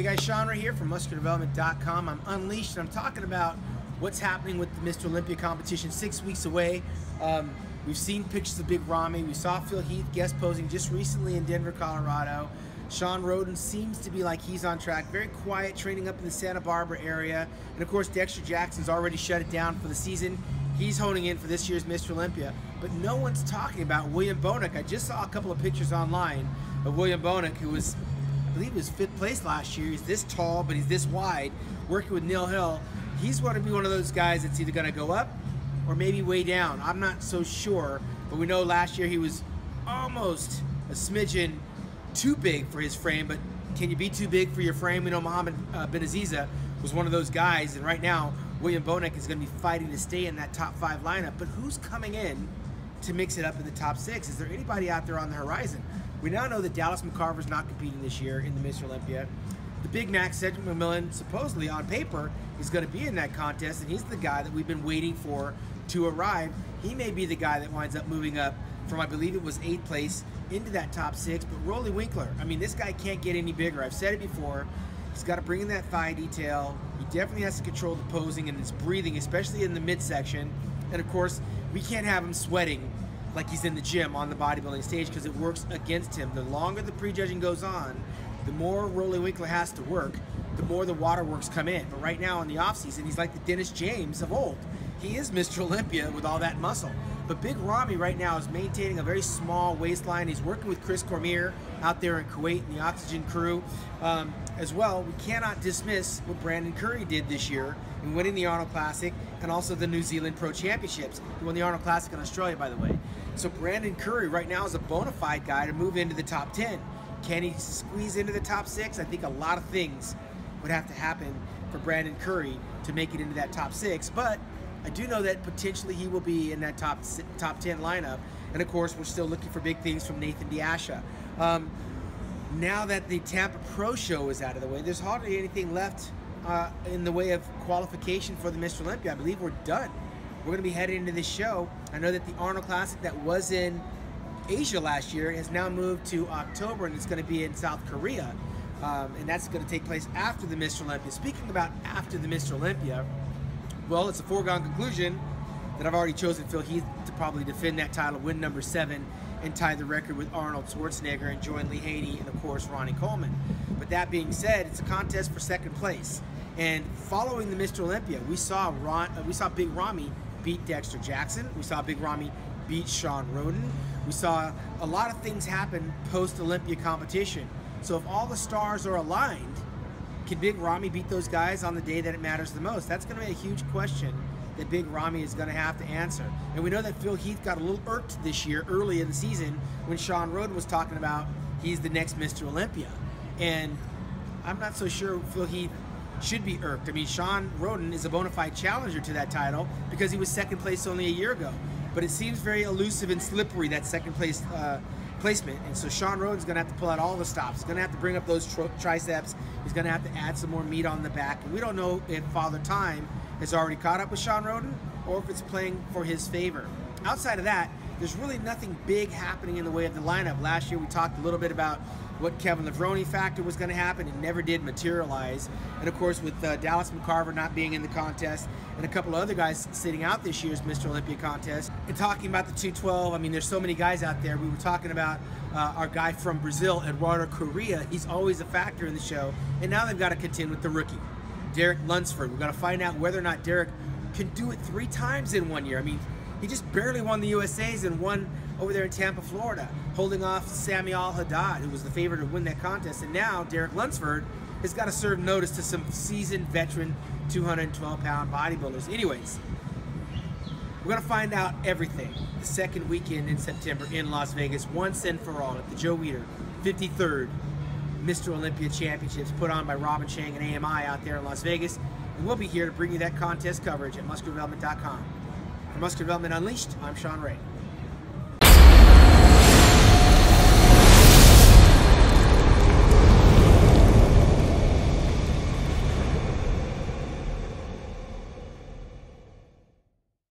Hey guys, Shawn Ray here from MuscularDevelopment.com. I'm Unleashed and I'm talking about what's happening with the Mr. Olympia competition 6 weeks away. We've seen pictures of Big Ramy. We saw Phil Heath guest posing just recently in Denver, Colorado. Shawn Rhoden seems to be like he's on track. Very quiet, training up in the Santa Barbara area. And of course, Dexter Jackson's already shut it down for the season. He's honing in for this year's Mr. Olympia. But no one's talking about William Bonac. I just saw a couple of pictures online of William Bonac, who was, I believe he was 5th place last year. He's this tall, but he's this wide, working with Neil Hill. He's going to be one of those guys that's either going to go up or maybe way down. I'm not so sure, but we know last year he was almost a smidgen too big for his frame, but can you be too big for your frame? We know Muhammad bin Aziza was one of those guys, and right now William Bonac is going to be fighting to stay in that top 5 lineup. But who's coming in to mix it up in the top 6? Is there anybody out there on the horizon? We now know that Dallas McCarver's not competing this year in the Mr. Olympia. The Big Mac, Cedric McMillan, supposedly on paper, is going to be in that contest, and he's the guy that we've been waiting for to arrive. He may be the guy that winds up moving up from, I believe it was 8th place, into that top 6. But Rolly Winkler, I mean, this guy can't get any bigger. I've said it before. He's got to bring in that thigh detail. He definitely has to control the posing and his breathing, especially in the midsection. And of course, we can't have him sweating like he's in the gym on the bodybuilding stage, because it works against him. The longer the prejudging goes on, the more Rolly Winkler has to work, the more the waterworks come in. But right now in the offseason, he's like the Dennis James of old. He is Mr. Olympia with all that muscle. But Big Ramy right now is maintaining a very small waistline. He's working with Chris Cormier out there in Kuwait and the Oxygen crew as well. We cannot dismiss what Brandon Curry did this year in winning the Arnold Classic and also the New Zealand Pro Championships. He won the Arnold Classic in Australia, by the way. So Brandon Curry right now is a bona fide guy to move into the top 10. Can he squeeze into the top 6? I think a lot of things would have to happen for Brandon Curry to make it into that top 6. But I do know that potentially he will be in that top 10 lineup. And of course, we're still looking for big things from Nathan Diasha. Now that the Tampa Pro Show is out of the way, there's hardly anything left in the way of qualification for the Mr. Olympia. I believe we're done. We're going to be heading into this show. I know that the Arnold Classic that was in Asia last year has now moved to October, and it's going to be in South Korea. And that's going to take place after the Mr. Olympia. Speaking about after the Mr. Olympia, well, it's a foregone conclusion that I've already chosen Phil Heath to probably defend that title, win number 7, and tie the record with Arnold Schwarzenegger and join Lee Haney and, of course, Ronnie Coleman. But that being said, it's a contest for 2nd place. And following the Mr. Olympia, we saw Big Ramy beat Dexter Jackson. We saw Big Ramy beat Shawn Rhoden. We saw a lot of things happen post-Olympia competition. So if all the stars are aligned, can Big Ramy beat those guys on the day that it matters the most? That's going to be a huge question that Big Ramy is going to have to answer. And we know that Phil Heath got a little irked this year early in the season when Shawn Rhoden was talking about he's the next Mr. Olympia. And I'm not so sure Phil Heath should be irked. I mean, Shawn Rhoden is a bona fide challenger to that title because he was 2nd place only a year ago. But it seems very elusive and slippery, that 2nd place placement. And so Shawn Rhoden's going to have to pull out all the stops. He's going to have to bring up those triceps. He's going to have to add some more meat on the back. And we don't know if Father Time has already caught up with Shawn Rhoden or if it's playing for his favor. Outside of that, there's really nothing big happening in the way of the lineup. Last year we talked a little bit about what Kevin Levrone factor was going to happen. It never did materialize. And of course, with Dallas McCarver not being in the contest and a couple of other guys sitting out this year's Mr. Olympia contest, and talking about the 212, I mean, there's so many guys out there. We were talking about our guy from Brazil, Eduardo Correa. He's always a factor in the show. And now they've got to contend with the rookie, Derek Lunsford. We've got to find out whether or not Derek can do it 3 times in 1 year. I mean, he just barely won the USA's and won over there in Tampa, Florida, holding off Samuel Haddad, who was the favorite to win that contest. And now Derek Lunsford has got to serve notice to some seasoned veteran 212-pound bodybuilders. Anyways, we're going to find out everything the 2nd weekend in September in Las Vegas, once and for all, at the Joe Weider 53rd Mr. Olympia Championships put on by Robin Chang and AMI out there in Las Vegas. And we'll be here to bring you that contest coverage at MuscularDevelopment.com. For Muscular Development Unleashed, I'm Shawn Ray.